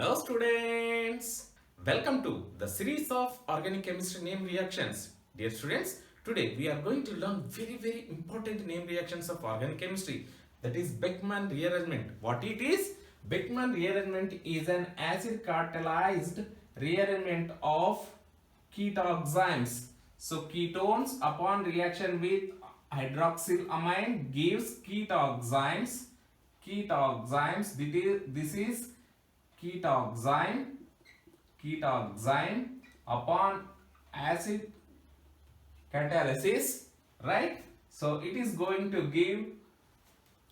Hello students! Welcome to the series of organic chemistry name reactions. Dear students, today we are going to learn very important name reactions of organic chemistry, that is Beckmann rearrangement. What it is? Beckmann rearrangement is an acid catalyzed rearrangement of ketoxymes. So ketones upon reaction with hydroxylamine gives ketoxymes. This is ketoxyme upon acid catalysis, right? So it is going to give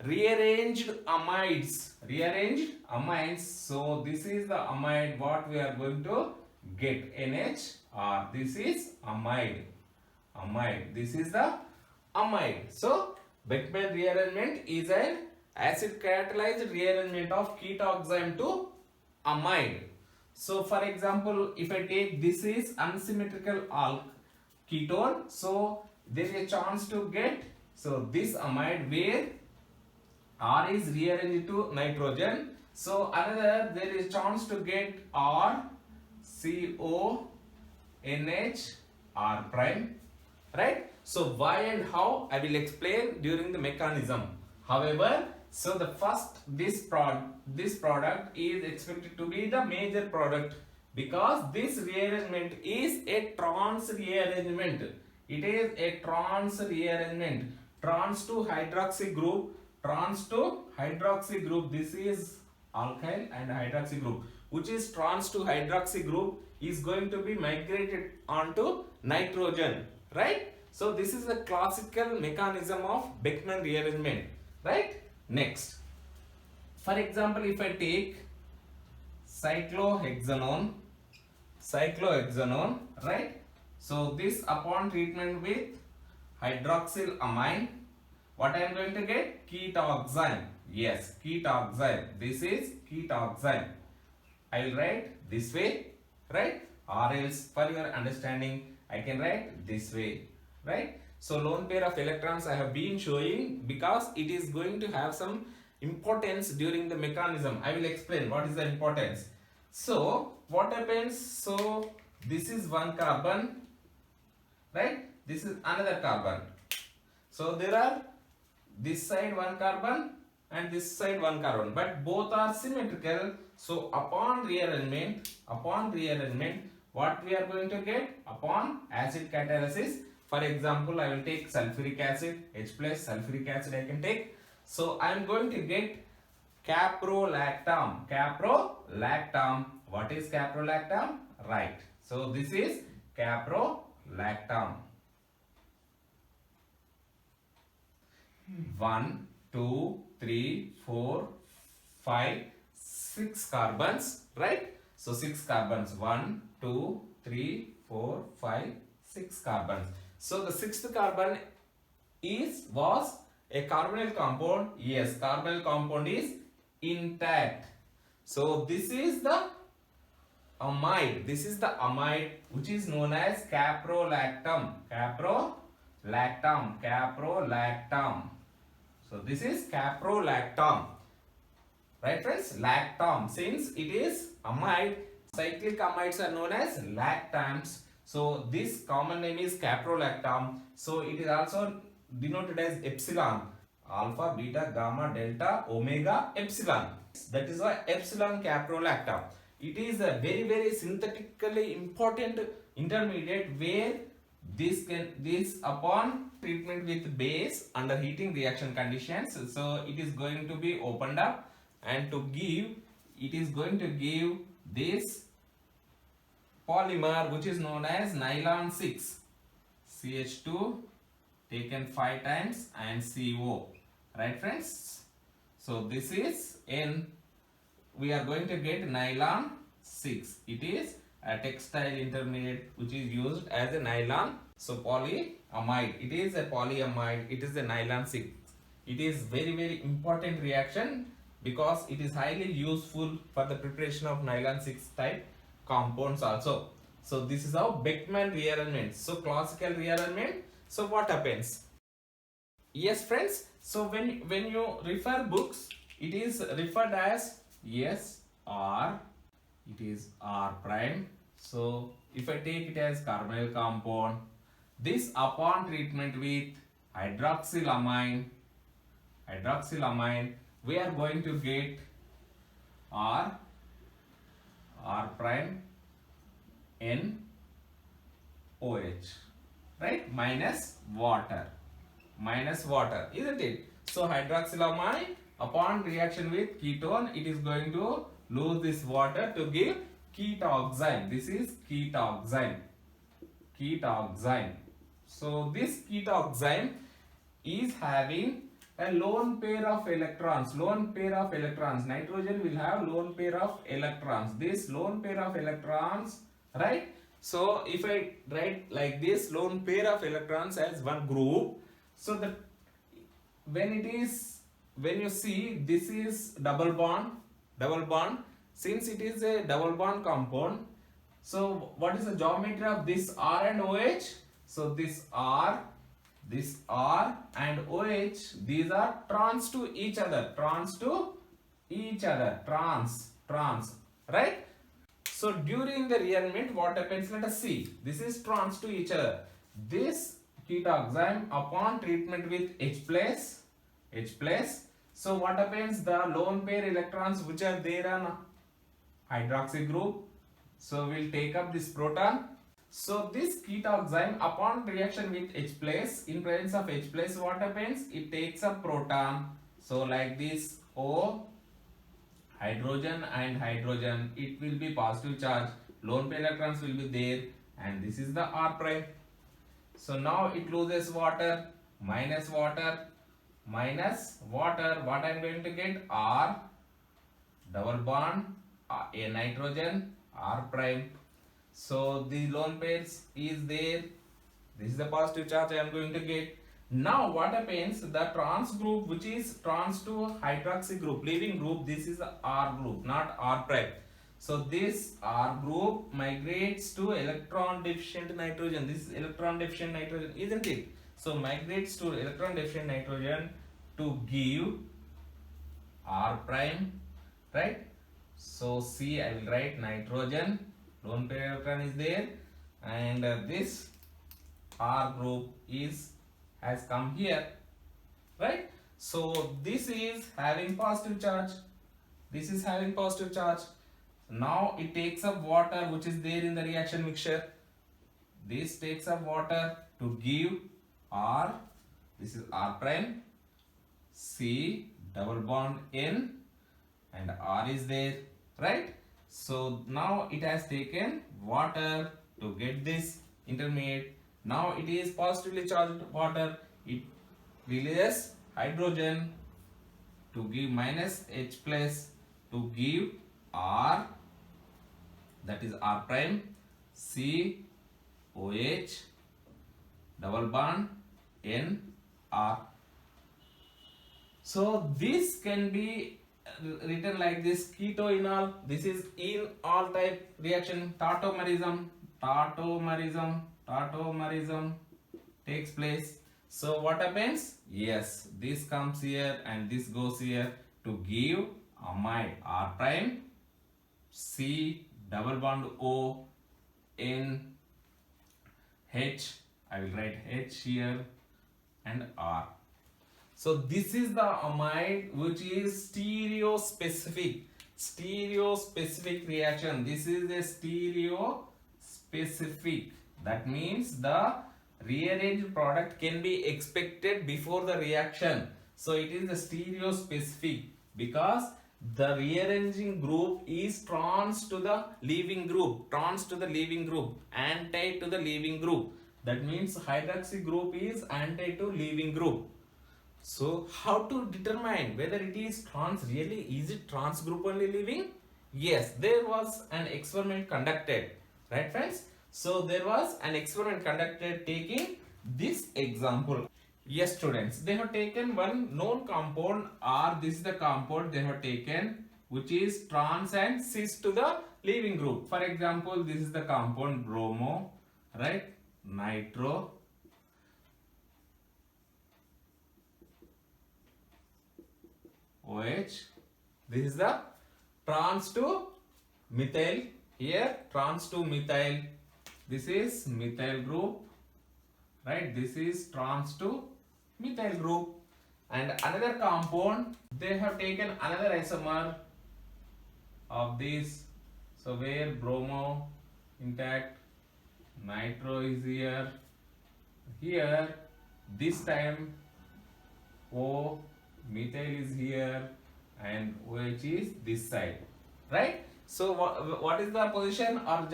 rearranged amides. So this is the amide what we are going to get, NHR. This is amide. This is the amide. So Beckmann rearrangement is an acid catalyzed rearrangement of ketoxyme to amide. So for example, if I take this is unsymmetrical ketone, so there is a chance to get this amide where R is rearranged to nitrogen. So another there is chance to get R CO NH R prime, right? So why and how I will explain during the mechanism. However, so the first this product is expected to be the major product because this rearrangement is a trans rearrangement. It is a trans rearrangement. Trans to hydroxy group. This is alkyl and hydroxy group, which is trans to hydroxy group is going to be migrated onto nitrogen, right? So this is the classical mechanism of Beckmann rearrangement, right? Next, for example, if I take cyclohexanone, right? So this upon treatment with hydroxylamine, what I am going to get? Ketoxyme. Yes, ketoxyme. This is ketoxyme. I will write this way, right? Or else for your understanding, I can write this way, right? So lone pair of electrons I have been showing because it is going to have some importance during the mechanism. I will explain what is the importance. So what happens? So this is one carbon, right? This is another carbon. So there are this side one carbon and this side one carbon, but both are symmetrical. So upon rearrangement, what we are going to get? Upon acid catalysis, for example, I will take sulfuric acid, H plus sulfuric acid I can take. So I am going to get caprolactam. What is caprolactam? Right. So this is caprolactam. 1, 2, 3, 4, 5, 6 carbons, right? So 6 carbons. 1, 2, 3, 4, 5, 6 carbons. So the sixth carbon was a carbonyl compound. Yes, carbonyl compound is intact. So this is the amide. Which is known as caprolactam. So this is caprolactam. Right friends? Lactam. Since it is amide, cyclic amides are known as lactams. So this common name is caprolactam. So it is also denoted as epsilon. Alpha, beta, gamma, delta, omega, epsilon. That is why epsilon caprolactam. It is a very synthetically important intermediate where this upon treatment with base under heating reaction conditions, so it is going to be opened up and it is going to give this polymer which is known as nylon 6 CH2 taken 5 times and CO, right friends? So this is we are going to get nylon 6. It is a textile intermediate which is used as a nylon. So polyamide, it is a polyamide, it is a nylon 6. It is very important reaction because it is highly useful for the preparation of nylon 6 type compounds also. So this is how Beckmann rearrangement. So classical rearrangement. So what happens? Yes friends, so when you refer books, it is referred as SR it is R prime. So if I take it as carbonyl compound, this upon treatment with hydroxylamine, we are going to get R prime N OH, right? Minus water, isn't it? So hydroxylamine upon reaction with ketone, it is going to lose this water to give ketoxime. This is ketoxime. So this ketoxime is having a lone pair of electrons. Nitrogen will have lone pair of electrons. This lone pair of electrons, right? So if I write like this, lone pair of electrons as one group, so that when you see this is double bond, since it is a double bond compound, so what is the geometry of this R and OH? So this R and OH, these are trans to each other, trans, right? So during the rearrangement, what happens? Let us see. This is trans to each other. This ketoxime upon treatment with H plus. So what happens? The lone pair electrons which are there on hydroxy group, so we'll take up this proton. So this ketoxime upon reaction with H plus, in presence of H plus, what happens? It takes up proton. So like this, O, hydrogen and hydrogen, it will be positive charge. Lone pair electrons will be there, and this is the R prime. So now it loses water, minus water. What I'm going to get? R, double bond, a nitrogen, R prime. So the lone pairs is there. This is the positive charge I am going to get. Now what happens? The trans group, which is trans to hydroxy group, leaving group, this is the R group, not R prime. So this R group migrates to electron deficient nitrogen. This is electron deficient nitrogen, isn't it? So migrates to electron deficient nitrogen to give R prime, right? So C, I will write nitrogen, lone pair electron is there, and this R group has come here, right? So this is having positive charge. Now it takes up water which is there in the reaction mixture. This takes up water to give R. This is R prime, C, double bond N, and R is there, right? So now it has taken water to get this intermediate. Now it is positively charged water. It releases hydrogen to give minus H plus to give R, that is R prime, C, OH, double bond N, R. So this can be written like this: ketoenol. This is enol type reaction. Tautomerism takes place. So what happens? Yes, this comes here and this goes here to give amide R prime, C, double bond O, N, H. I will write H here and R. So this is the amide which is stereospecific reaction. This is a stereospecific. That means the rearranged product can be expected before the reaction. So it is the stereospecific because the rearranging group is trans to the leaving group, anti to the leaving group. That means hydroxy group is anti to leaving group. So how to determine whether it is trans really? Is it trans group only leaving? Yes, there was an experiment conducted, right friends? So there was an experiment conducted taking this example. Yes students, they have taken one known compound R. This is the compound they have taken which is trans and cis to the leaving group. For example, this is the compound bromo, right? Nitro, OH. This is the trans to methyl. Here trans to methyl. This is methyl group, right? This is trans to methyl group. And another compound, they have taken another isomer of this. So where bromo intact, nitro is here. Here this time O methyl is here and OH is this side, right? So what is the position or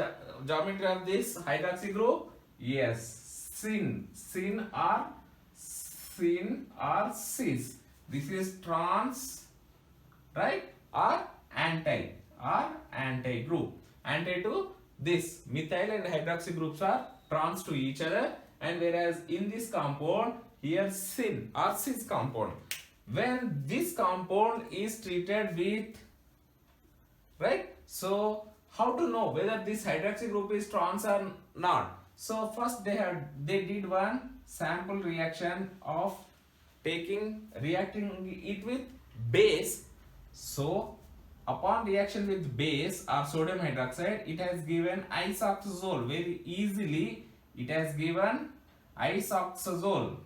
geometry of this hydroxy group? Yes, syn or cis. This is trans, right? Or anti group. Anti to this methyl and hydroxy groups are trans to each other, and whereas in this compound here syn or cis compound, when this compound is treated with, right? So how to know whether this hydroxy group is trans or not? So first they did one sample reaction of reacting it with base. So upon reaction with base or sodium hydroxide, it has given isoxazole. Very easily it has given isoxazole.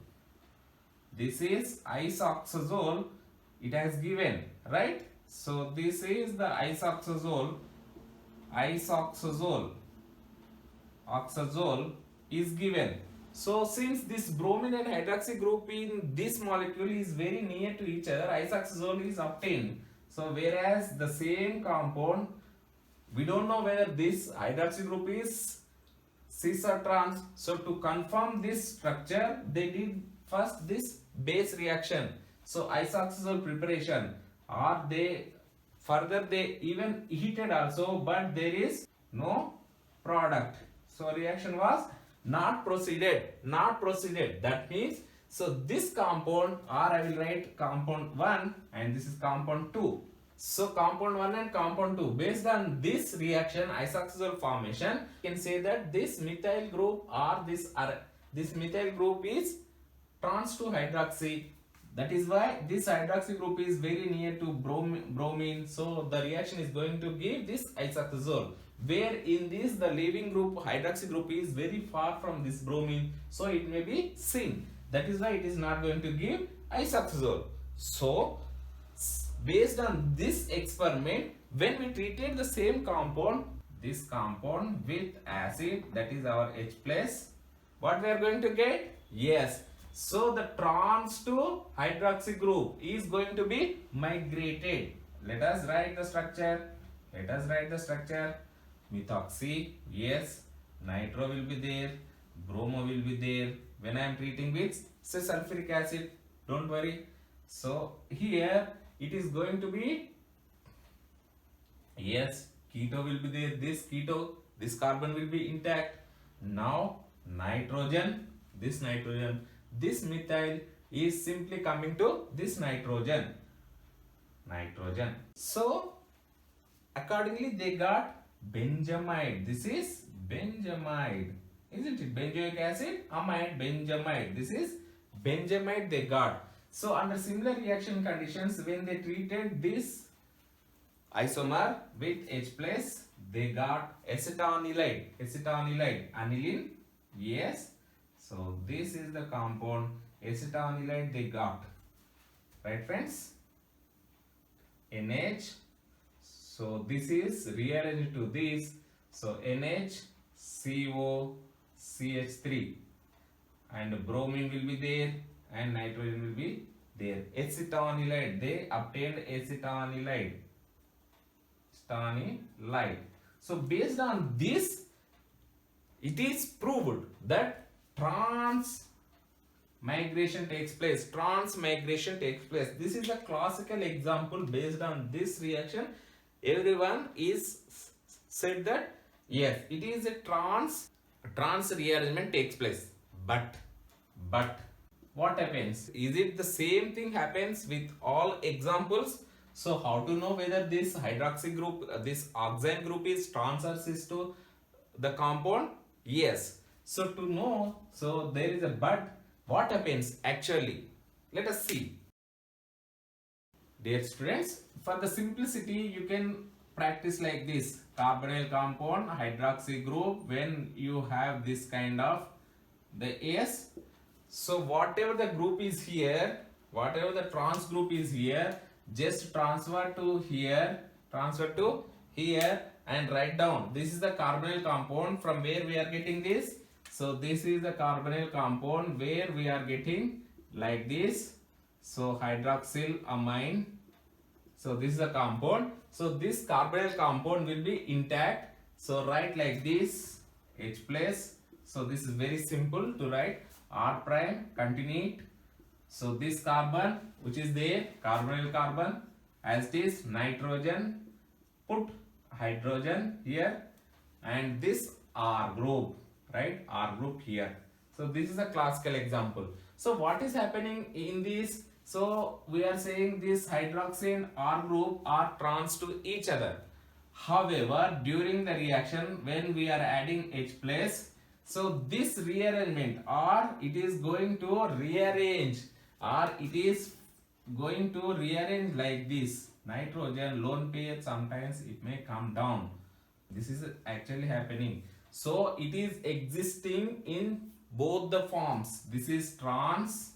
This is isoxazole it has given, right? So this is the isoxazole oxazole is given. So since this bromine and hydroxy group in this molecule is very near to each other, isoxazole is obtained. So whereas the same compound, we don't know whether this hydroxy group is cis or trans. So to confirm this structure, they did first this base reaction. So isoxazole preparation, or they even heated also, but there is no product. So reaction was not proceeded. That means, so this compound, or I will write compound 1 and this is compound 2. So compound 1 and compound 2, based on this reaction, isoxazole formation, you can say that this methyl group or this methyl group is trans to hydroxy. That is why this hydroxy group is very near to bromine. So the reaction is going to give this isoxazole. Where in this the leaving group, hydroxy group, is very far from this bromine. So it may be syn. That is why it is not going to give isoxazole. So based on this experiment, when we treated the same compound, this compound with acid, that is our H plus, what we are going to get? Yes. So the trans to hydroxy group is going to be migrated. Let us write the structure. Methoxy, yes. Nitro will be there. Bromo will be there. When I am treating with, say, sulfuric acid, don't worry. So here it is going to be, yes, keto will be there. This carbon will be intact. Now nitrogen, this methyl is simply coming to this nitrogen. So accordingly they got benzamide. This is benzamide, isn't it? Benzoic acid, amide, benzamide. This is benzamide they got. So under similar reaction conditions, when they treated this isomer with H plus, they got acetanilide, aniline, yes. So this is the compound acetanilide they got, right friends? NH. So this is rearranged to this. So NHCO CH3, and bromine will be there and nitrogen will be there. Acetanilide, they obtained acetanilide. So based on this, it is proved that transmigration takes place. This is a classical example. Based on this reaction, everyone is said that yes, it is a trans rearrangement takes place. But what happens? Is it the same thing happens with all examples? So how to know whether this hydroxy group, this oxime group is trans or cis to the compound? Yes. So to know, so there is a but. What happens actually? Let us see. Dear students, for the simplicity, you can practice like this: carbonyl compound, hydroxy group. When you have this kind of the S, so whatever the group is here, whatever the trans group is here, just transfer to here and write down. This is the carbonyl compound. From where we are getting this? So this is the carbonyl compound where we are getting like this. So hydroxyl amine. So this is the compound. So this carbonyl compound will be intact. So write like this, H plus. So this is very simple to write. R prime, continuate. So this carbon which is there, carbonyl carbon, as it is nitrogen, put hydrogen here, and this R group, right? R group here. So this is a classical example. So what is happening in this? So we are saying this hydroxy and R group are trans to each other. However, during the reaction when we are adding H plus, so this rearrangement, or it is going to rearrange, like this. Nitrogen lone pair, sometimes it may come down. This is actually happening. So it is existing in both the forms. This is trans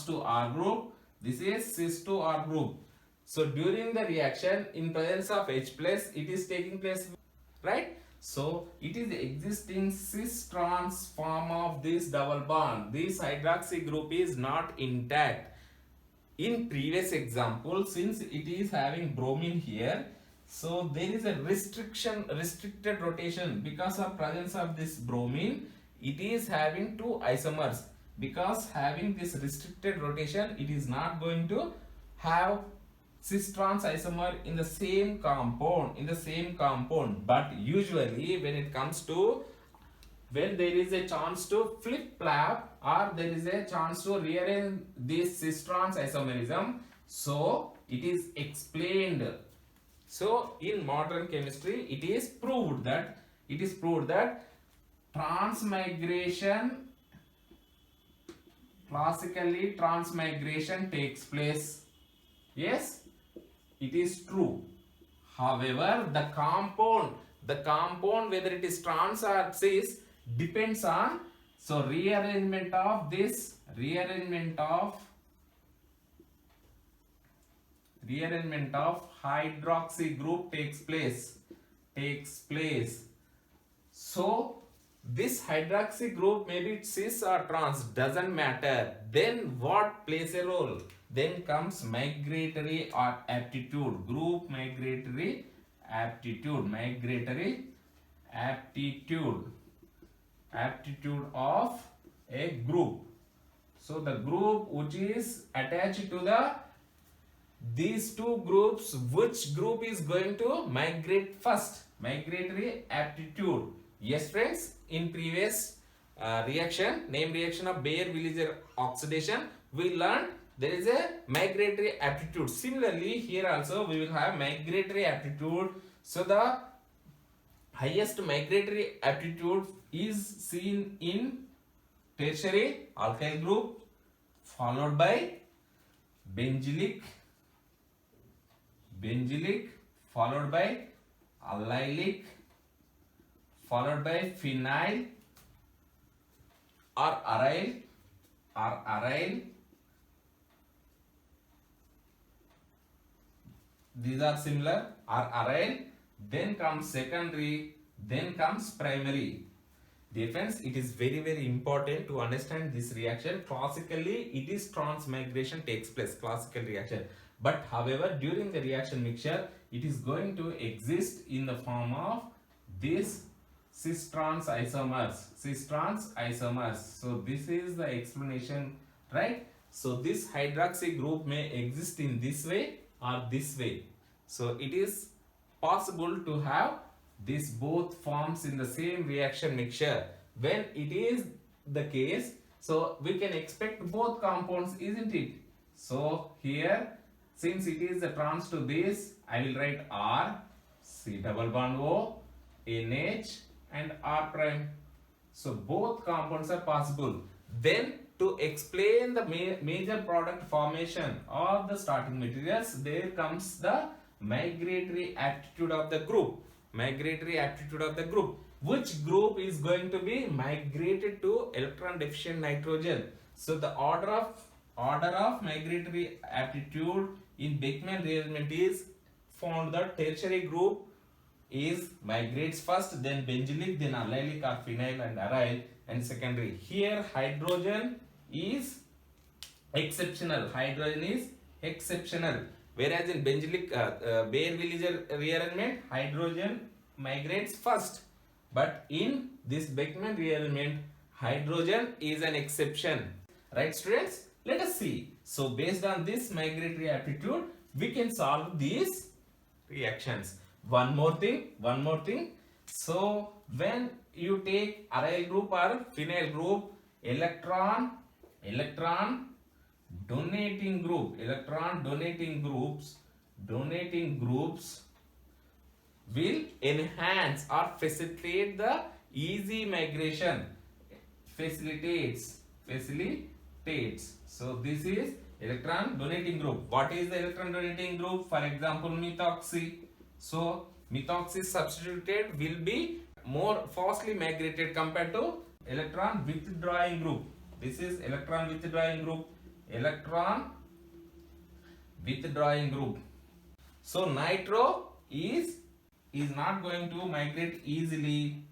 to R group. This is cis to R group. So during the reaction, in presence of H plus, it is taking place, right? So it is existing cis trans form of this double bond. This hydroxy group is not intact. In previous example, since it is having bromine here, so there is a restricted rotation because of presence of this bromine. It is having two isomers. Because having this restricted rotation, it is not going to have cis trans isomer in the same compound. But usually when it comes to, when there is a chance to flip flap, or there is a chance to rearrange this cis trans isomerism, so it is explained. So in modern chemistry, it is proved that transmigration, classically transmigration takes place. Yes, it is true. However, the compound whether it is trans or cis depends on, so rearrangement of hydroxy group takes place. So this hydroxy group, maybe cis or trans, doesn't matter. Then what plays a role? Then comes migratory or aptitude. Group migratory aptitude of a group. So the group which is attached to these two groups, which group is going to migrate first? Migratory aptitude. Yes friends, in previous reaction, name reaction of Baeyer-Villiger oxidation, we learned there is a migratory aptitude. Similarly, here also we will have migratory aptitude. So the highest migratory aptitude is seen in tertiary alkyl group, followed by benzylic, followed by allylic, followed by phenyl or aryl. These are similar, or aryl. Then comes secondary, then comes primary. Dear friends, it is very, very important to understand this reaction. Classically, it is transmigration takes place, classical reaction. But however, during the reaction mixture, it is going to exist in the form of this cis trans isomers. So this is the explanation, right? So this hydroxy group may exist in this way or this way. So it is possible to have these both forms in the same reaction mixture. When it is the case, so we can expect both compounds, isn't it? So here, since it is a trans to this, I will write R, C double bond O, NH and R prime. So both compounds are possible. Then to explain the major product formation of the starting materials, there comes the migratory aptitude of the group. Migratory aptitude of the group. Which group is going to be migrated to electron deficient nitrogen? So the order of migratory aptitude in Beckmann rearrangement is found the tertiary group is migrates first, then benzylic, then allylic or phenyl and aryl, and secondary. Here hydrogen is exceptional. Hydrogen is exceptional. Whereas in benzylic Baeyer-Williger rearrangement, hydrogen migrates first. But in this Beckmann rearrangement, hydrogen is an exception. Right, students? Let us see. So based on this migratory aptitude, we can solve these reactions. One more thing. So when you take aryl group or phenyl group, electron donating groups will enhance or facilitate the easy migration. Facilitates. So this is electron donating group. What is the electron donating group? For example, methoxy. So methoxy substituted will be more fastly migrated compared to electron withdrawing group. This is electron withdrawing group. So nitro is not going to migrate easily,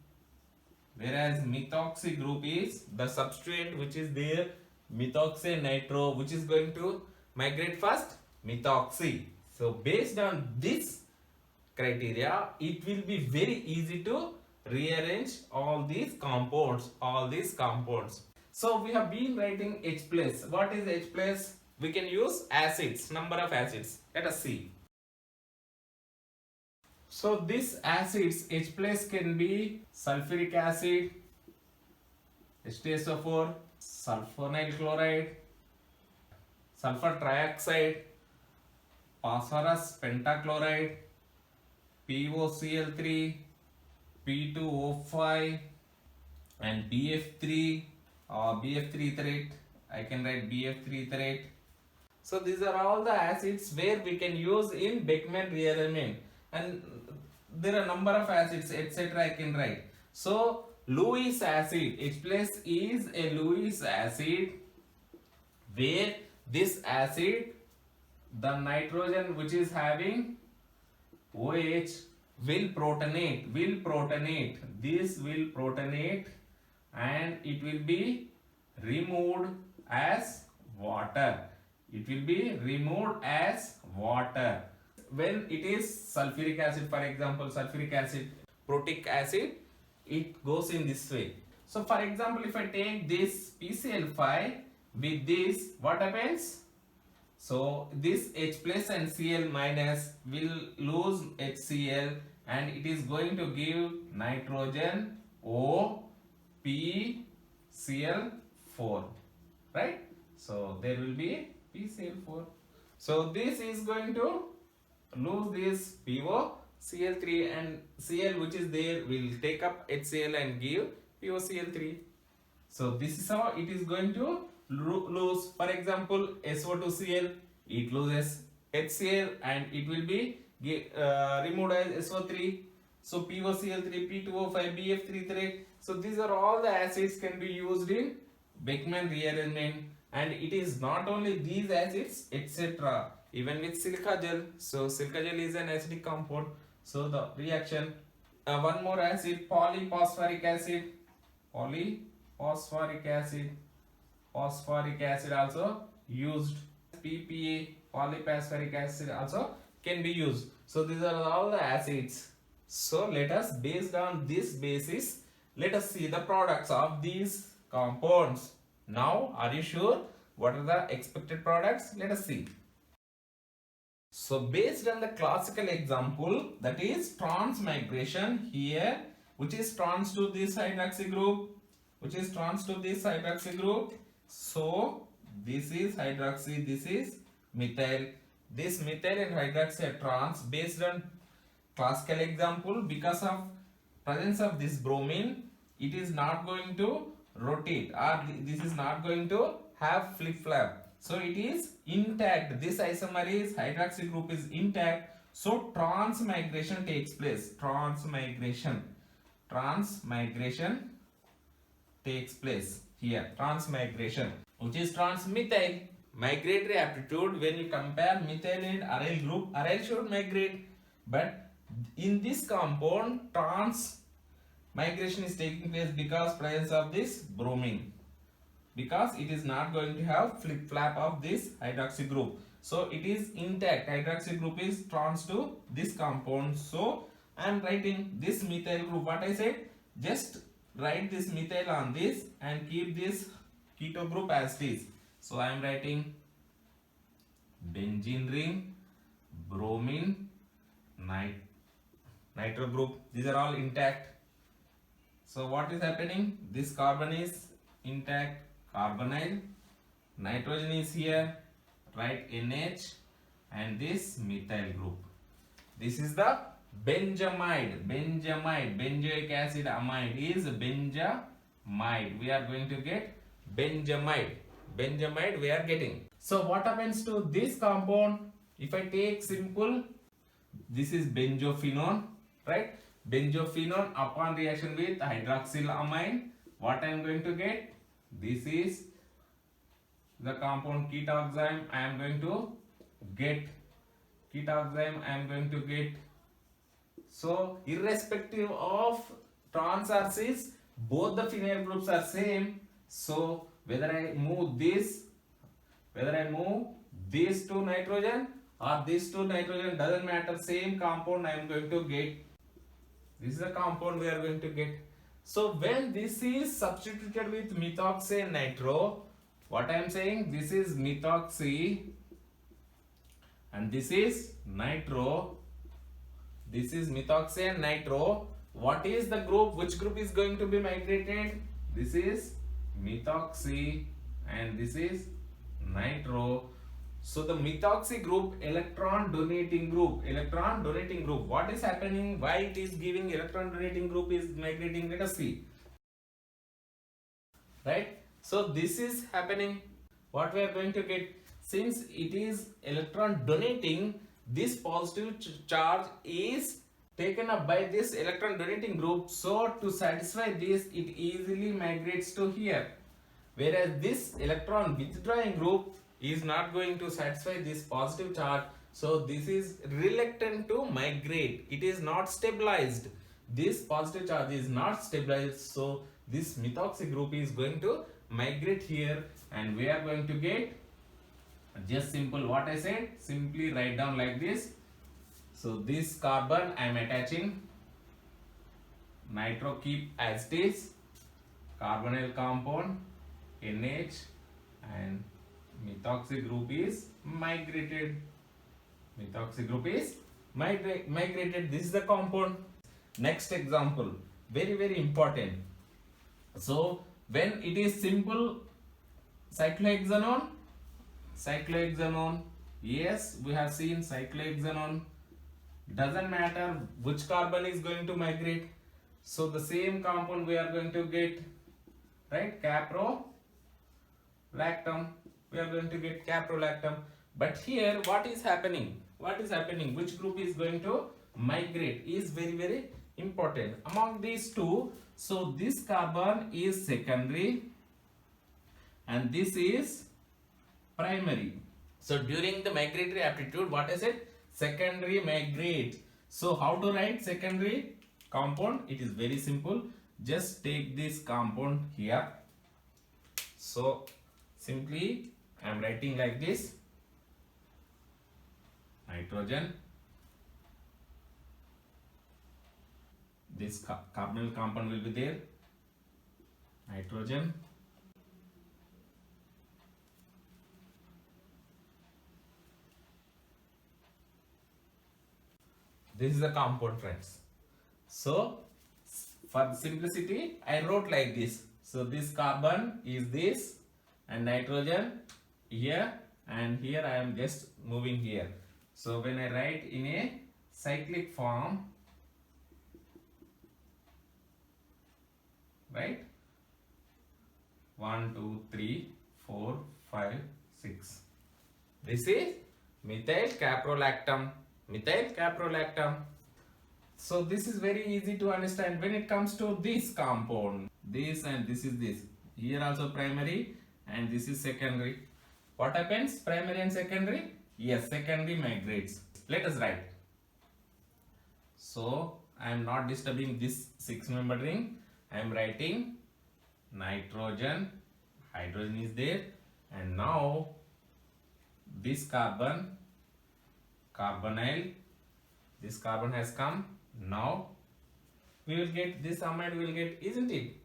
whereas methoxy group is the substrate which is there, methoxy nitro, which is going to migrate first, methoxy. So based on this criteria, it will be very easy to rearrange all these compounds. So we have been writing H plus. What is H plus? We can use acids, number of acids. Let us see. So these acids, H plus can be sulfuric acid, H2SO4, sulfonyl chloride, sulfur trioxide, phosphorus pentachloride, POCl3, P2O5, and BF3 or BF3 etherate. I can write BF3 etherate. So these are all the acids where we can use in Beckmann rearrangement, and there are number of acids, etc. I can write. So Lewis acid, H plus is a Lewis acid, where this acid, the nitrogen which is having OH will protonate. This will protonate and it will be removed as water. When it is sulfuric acid, for example, sulfuric acid, protic acid, it goes in this way. So for example, if I take this PCl5 with this, what happens? So this H plus and Cl minus will lose HCl and it is going to give nitrogen O P Cl4, right? So there will be PCl4. So this is going to lose this POCl3 and Cl which is there will take up HCl and give POCl3. So this is how it is going to lose. For example, SO2Cl, it loses HCl and it will be removed as SO3. So POCl3, P2O5, BF3 etherate. So these are all the acids can be used in Beckmann rearrangement, and it is not only these acids, etc. Even with silica gel. So silica gel is an acidic compound. So the reaction, one more acid, polyphosphoric acid. Phosphoric acid also used. PPA, polyphosphoric acid also can be used. So these are all the acids. So let us, based on this basis, let us see the products of these compounds. Now, are you sure what are the expected products? Let us see. So based on the classical example, that is transmigration here, which is trans to this hydroxy group, So this is hydroxy, this is methyl. This methyl and hydroxy are trans. Based on classical example, because of presence of this bromine, it is not going to rotate, or this is not going to have flip flap. So it is intact. This isomer is hydroxy group is intact. So transmigration takes place. Transmigration takes place here. Transmigration, which is transmethyl. Migratory aptitude, when you compare methyl and aryl group, aryl should migrate. But in this compound, transmigration is taking place because presence of this bromine. Because it is not going to have flip flap of this hydroxy group, so it is intact. Hydroxy group is trans to this compound. So I am writing this methyl group. What I said, just write this methyl on this and keep this keto group as it is. So I am writing benzene ring, bromine, nitro group. These are all intact. So what is happening? This carbon is intact, carbonyl, nitrogen is here, write NH, and this methyl group. This is the benjamide. Benzoic acid amide is benjamide. We are going to get benjamide. Benjamide we are getting. So what happens to this compound? If I take simple, this is benzophenone, right? Benzophenone upon reaction with hydroxylamine, what I am going to get? This is the compound ketoxime. I am going to get ketoxime. I am going to get. So irrespective of trans or cis, both the phenyl groups are same. So whether I move these two nitrogen or these two nitrogen, doesn't matter, same compound I am going to get. This is the compound we are going to get. So when this is substituted with methoxy and nitro, what I am saying, this is methoxy and this is nitro. This is methoxy and nitro. What is the group? Which group is going to be migrated? This is methoxy and this is nitro. So the methoxy group, electron donating group. What is happening? Why it is giving electron donating group is migrating? Let us see. Right? So this is happening. What we are going to get? Since it is electron donating, this positive charge is taken up by this electron donating group. So to satisfy this, it easily migrates to here. Whereas this electron withdrawing group is not going to satisfy this positive charge, so this is reluctant to migrate. It is not stabilized. This positive charge is not stabilized, so this methoxy group is going to migrate here, and we are going to get just simple what I said. Simply write down like this. So this carbon I am attaching, nitro keep as it is, carbonyl compound NH, and methoxy group is migrated. Migrated. This is the compound. Next example, very important. So when it is simple cyclohexanone, yes, we have seen cyclohexanone. Doesn't matter which carbon is going to migrate. So the same compound we are going to get, right? Caprolactam. We are going to get caprolactam. But here what is happening? Which group is going to migrate is very important among these two. So this carbon is secondary and this is primary. So during the migratory aptitude, what I said, secondary migrate. So how to write secondary compound? It is very simple. Just take this compound here. So simply I am writing like this: nitrogen, this carbonyl compound will be there, nitrogen, this is the compound, friends. So for simplicity I wrote like this. So this carbon is this and nitrogen here, and here I am just moving here. So when I write in a cyclic form, right, 1 2 3 4 5 6, this is methyl caprolactam. methyl caprolactam. So this is very easy to understand when it comes to this compound. This and this is this. Here also primary and this is secondary. What happens? Primary and secondary? Yes, secondary migrates. Let us write. So I am not disturbing this 6-membered ring. I am writing nitrogen, hydrogen is there, and now this carbon, carbonyl, this carbon has come. Now we will get this amide, we will get, isn't it?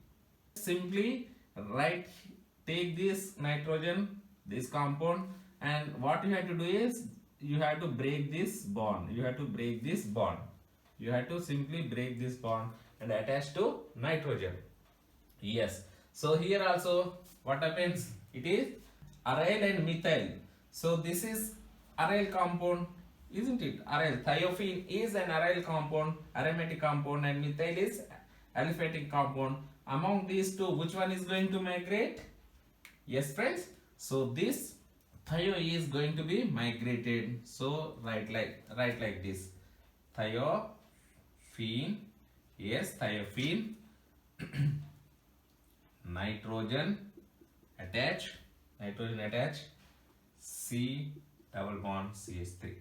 Simply write, take this nitrogen, this compound, and what you have to do is you have to break this bond. You have to break this bond. You have to simply break this bond and attach to nitrogen. Yes. So here also what happens? It is aryl and methyl. So this is aryl compound, isn't it? Aryl. Thiophene is an aryl compound, aromatic compound, and methyl is aliphatic compound. Among these two, which one is going to migrate? Yes, friends. So this thio is going to be migrated. So write like this. Thiophene. Yes, thiophene. Nitrogen attach, C double bond CH3.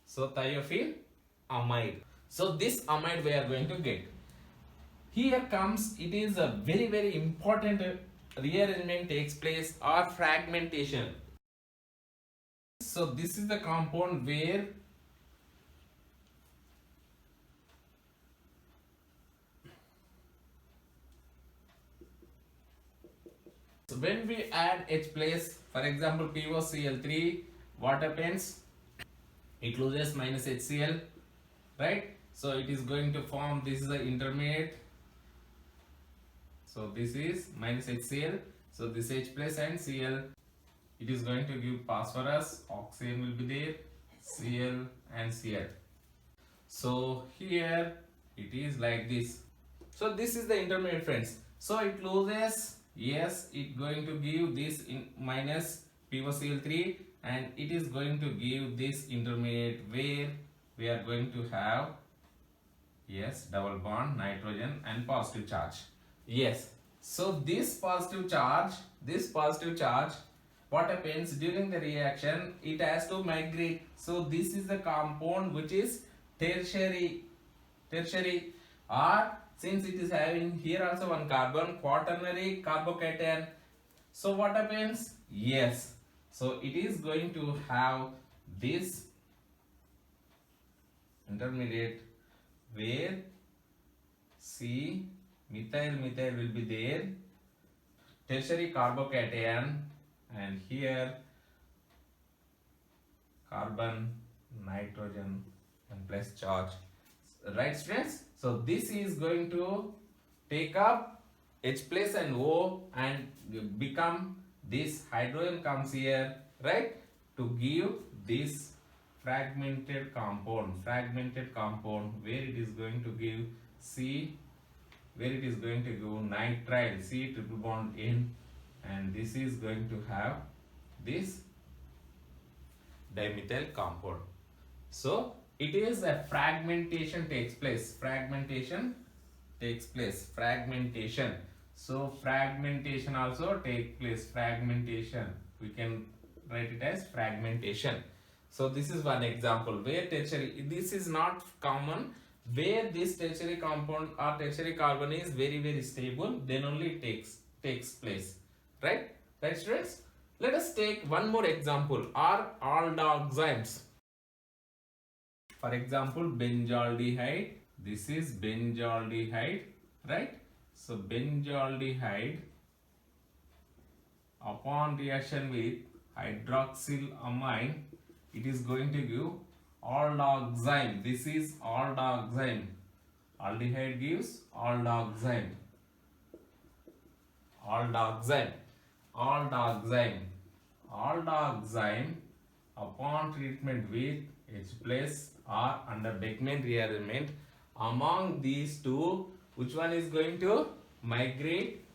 So thiophene amide. So this amide we are going to get. Here comes, it is a very important rearrangement takes place or fragmentation. So this is the compound where when we add H place, for example POCl3, what happens? It loses minus HCl, right? So it is going to form, this is the intermediate. So this is minus HCl. So this H plus and Cl, it is going to give phosphorus, oxygen will be there, Cl and Cl. So here it is like this. So this is the intermediate, friends. So it loses, yes, it going to give this in minus POCl3, and it is going to give this intermediate where we are going to have, yes, double bond nitrogen and positive charge. Yes. So this positive charge, what happens during the reaction? It has to migrate. So this is the compound which is tertiary, or since it is having here also one carbon, quaternary carbocation. So what happens? Yes. So it is going to have this intermediate where C methyl will be there, tertiary carbocation, and here carbon, nitrogen, and plus charge. Right, students? So this is going to take up H plus and O and become this hydrogen comes here, right, to give this fragmented compound where it is going to give C, where it is going to give nitrile, C triple bond N, and this is going to have this dimethyl compound. So it is a fragmentation takes place. So fragmentation also take place. We can write it as fragmentation. So this is one example where tertiary, this is not common, where this tertiary compound or tertiary carbon is very stable, then only it takes place. Right students? Let us take one more example, are aldoximes. For example, benzaldehyde. This is benzaldehyde, right? So benzaldehyde, upon reaction with hydroxylamine, it is going to give aldoxime. This is aldoxime. Aldehyde gives aldoxime. Aldoxime upon treatment with H plus or under Beckmann rearrangement, among these two, which one is going to migrate?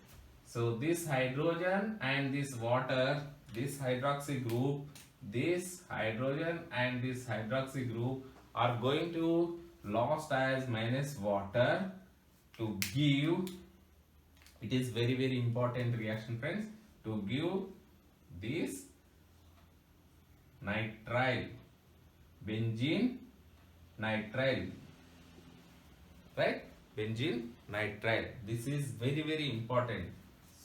So this hydrogen and this water, this hydroxy group, this hydrogen and this hydroxy group are going to lost as minus water to give, it is very important reaction friends, to give this nitrile, benzene nitrile, right? Benzene nitrile. This is very important.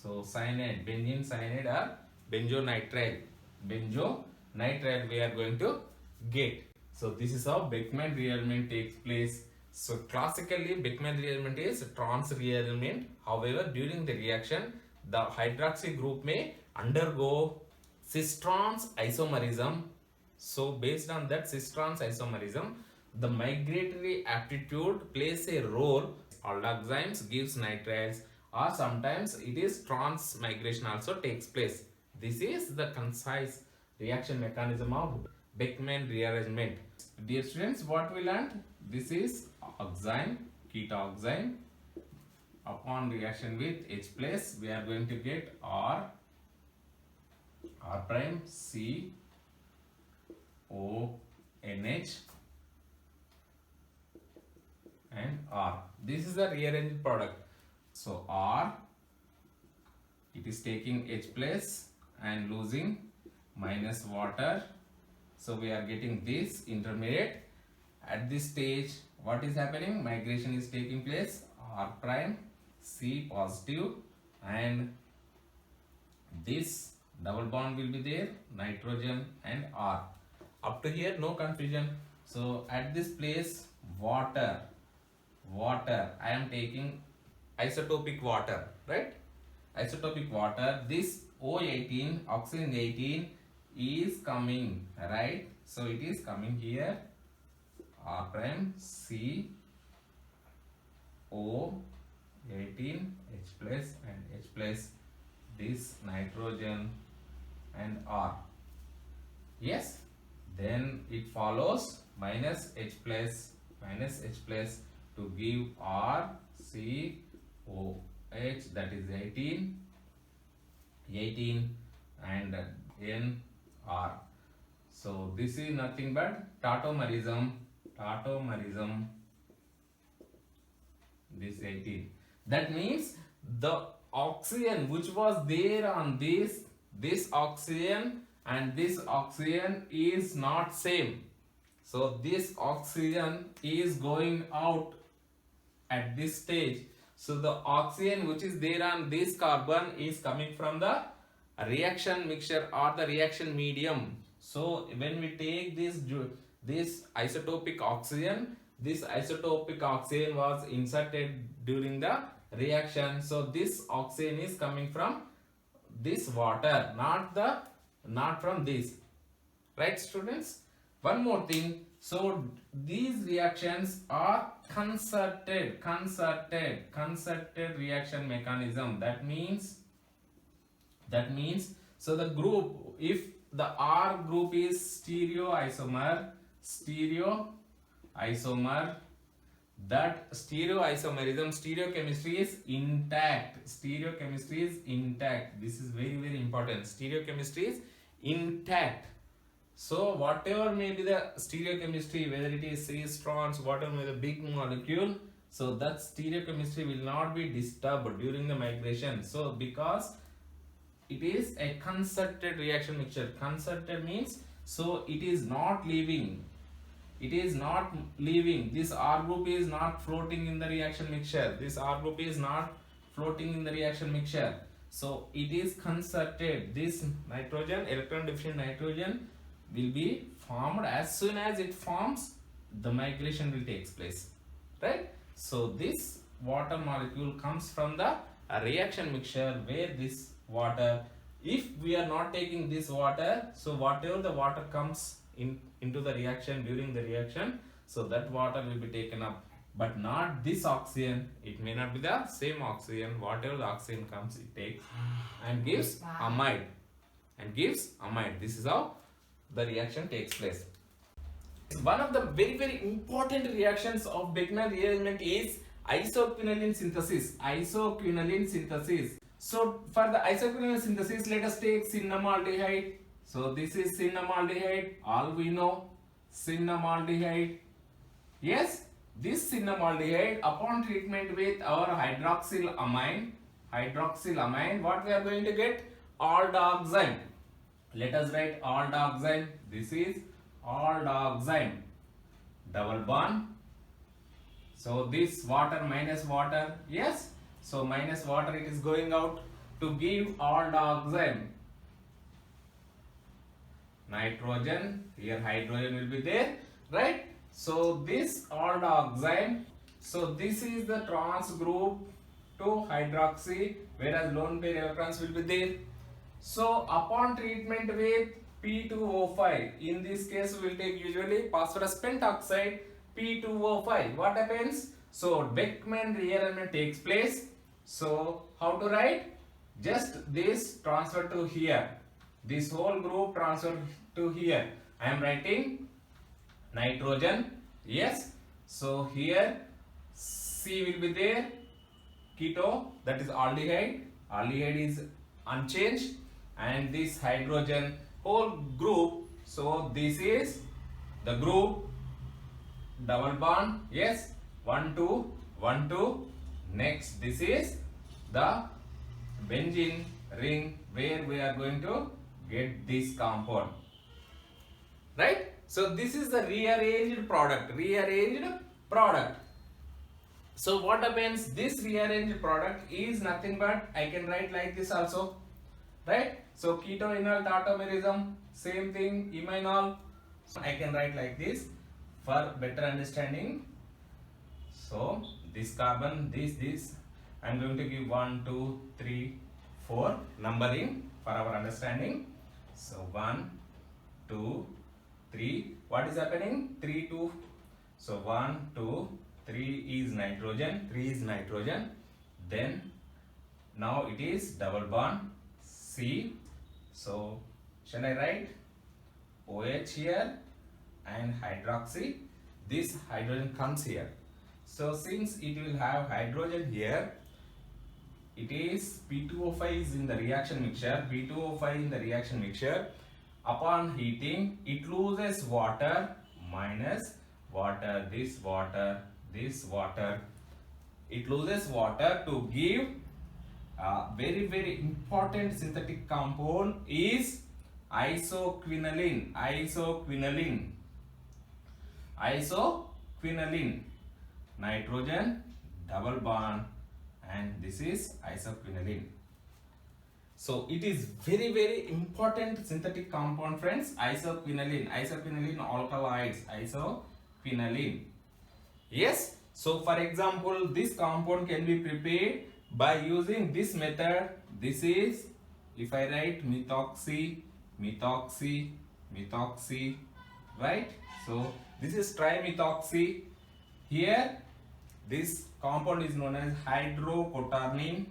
So cyanide, benzene cyanide or benzonitrile. Benzonitrile we are going to get. So this is how Beckmann rearrangement takes place. So classically Beckmann rearrangement is trans rearrangement. However, during the reaction, the hydroxy group may undergo cis-trans isomerism. So based on that cis-trans isomerism, the migratory aptitude plays a role. Aldoximes gives nitriles, or sometimes it is trans migration also takes place. This is the concise reaction mechanism of Beckmann rearrangement. Dear students, what we learned? This is oxime, ketoxime. Upon reaction with H plus, we are going to get R prime C O NH and R. This is the rearranged product. So R, it is taking H plus and losing minus water. So we are getting this intermediate. At this stage, what is happening? Migration is taking place. R prime C positive and this double bond will be there, nitrogen and R. Up to here no confusion. So at this place water, I am taking isotopic water, right? Isotopic water, this O18, oxygen 18 is coming, right? So it is coming here, R prime C O 18 H plus and H plus, this nitrogen and R. Yes, then it follows minus H plus to give R C O H, that is 18 and N R. So this is nothing but tautomerism, this 18. That means the oxygen which was there on this oxygen and this oxygen is not same. So this oxygen is going out at this stage. So the oxygen which is there on this carbon is coming from the reaction mixture or the reaction medium. So when we take this isotopic oxygen, this isotopic oxygen was inserted during the reaction. So this oxygen is coming from this water, not from this, right students? One more thing, so these reactions are concerted reaction mechanism. That means so the group, if the R group is stereoisomer, that stereoisomerism, stereochemistry is intact. This is very important. Stereochemistry is intact. So whatever may be the stereochemistry, whether it is cis-trans, whatever may be the big molecule, so that stereochemistry will not be disturbed during the migration. So because it is a concerted reaction mixture. Concerted means so it is not leaving. This R group is not floating in the reaction mixture. So it is concerted. This nitrogen, electron deficient nitrogen, will be formed. As soon as it forms, the migration will take place, right? So this water molecule comes from the reaction mixture, where this water, if we are not taking this water, so whatever the water comes into the reaction during the reaction, so that water will be taken up, but not this oxygen. It may not be the same oxygen. Whatever the oxygen comes, it takes and gives amide. This is how the reaction takes place. One of the very important reactions of Beckmann rearrangement is isoquinoline synthesis. So for the isoquinol synthesis, let us take cinnamaldehyde. So this is cinnamaldehyde, all we know, cinnamaldehyde. Yes, this cinnamaldehyde upon treatment with our hydroxylamine, what we are going to get? Aldoxime. Let us write aldoxime. This is aldoxime. Double bond. So this water minus water, yes. So minus water it is going out to give aldoxime. Nitrogen, here hydrogen will be there, right? So this aldoxime, so this is the trans group to hydroxy, whereas lone pair electrons will be there. So upon treatment with P2O5, in this case we will take usually phosphorus pentoxide, P2O5. What happens? So Beckmann rearrangement takes place. So how to write? Just this transfer to here. This whole group transfer to here. I am writing nitrogen. Yes. So here C will be there. Keto, that is aldehyde. Aldehyde is unchanged. And this hydrogen whole group. So this is the group. Double bond. Yes. 1 2 1 2. Next, this is the benzene ring where we are going to get this compound, right? So this is the rearranged product. So what happens? This rearranged product is nothing but, I can write like this also, right? So keto-enol tautomerism, same thing, iminol. So I can write like this for better understanding. So this carbon, this, I am going to give 1 2 3 4 numbering for our understanding. So 1 2 3, what is happening? 3 2. So 1 2 3 is nitrogen, then now it is double bond C. So shall I write OH here and hydroxy? This hydrogen comes here. So since it will have hydrogen here, it is P2O5 is in the reaction mixture. Upon heating, it loses water minus water, this water. It loses water to give very, very important synthetic compound is isoquinoline. Nitrogen, double bond, and this is isoquinoline. So it is very, very important synthetic compound, friends. Isoquinoline alkaloids, isoquinoline. Yes. So for example, this compound can be prepared by using this method. This is, if I write methoxy, right? So this is trimethoxy. Here this compound is known as hydroquaternion.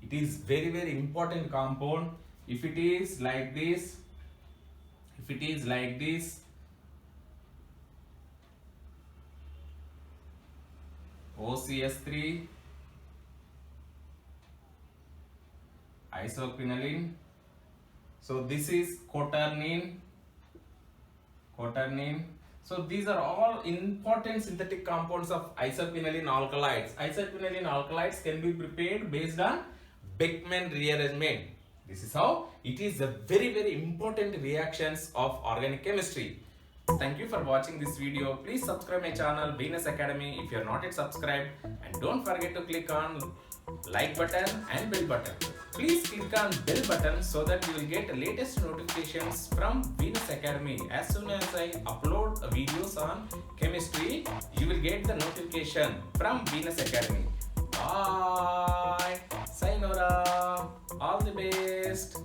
It is very, very important compound. If it is like this, OCS3, isoquinoline. So this is quaternion. So these are all important synthetic compounds of isoquinoline alkalides. Isoquinoline alkalides can be prepared based on Beckmann rearrangement. This is how it is a very, very important reactions of organic chemistry. Thank you for watching this video. Please subscribe my channel Venus Academy if you are not yet subscribed, and don't forget to click on like button and bell button. Please click on bell button so that you will get latest notifications from Venus Academy. As soon as I upload videos on chemistry, you will get the notification from Venus Academy. Bye. Sayonara. All the best.